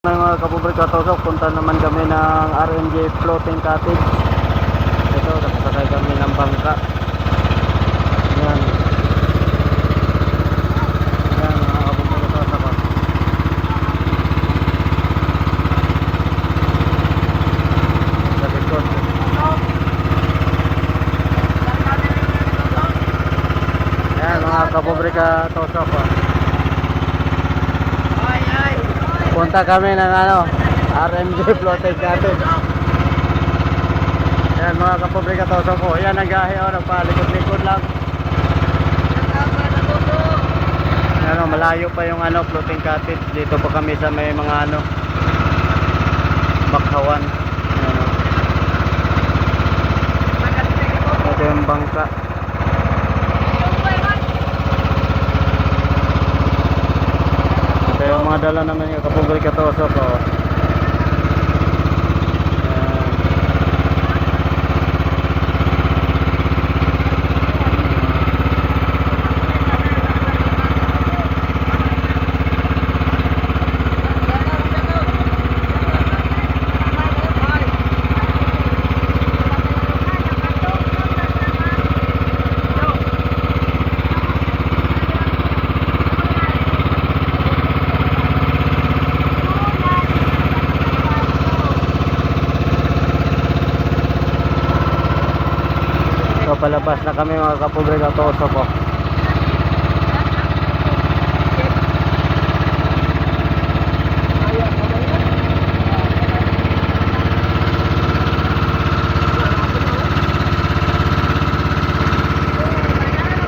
Mga kapobrika tosok, punta naman kami ng RMJ Floating Cottage. Ito, nakasakay kami ng bangka. Yan. Yan mga kapobrika tosok. Sa likod. Yan mga kapobrika tosok. Punta kami ng RMJ Floating Cottage. Yan mga kapobrika tosok po. Yan ang gahe nagpalikod-likod lang. Yan malayo pa yung floating cottage. Dito pa kami sa may mga bakhawan. Ito yung bangka. Ito yung mga dala naman yung kapobrika tosok po. So palabas na kami mga kapobrika tosok po.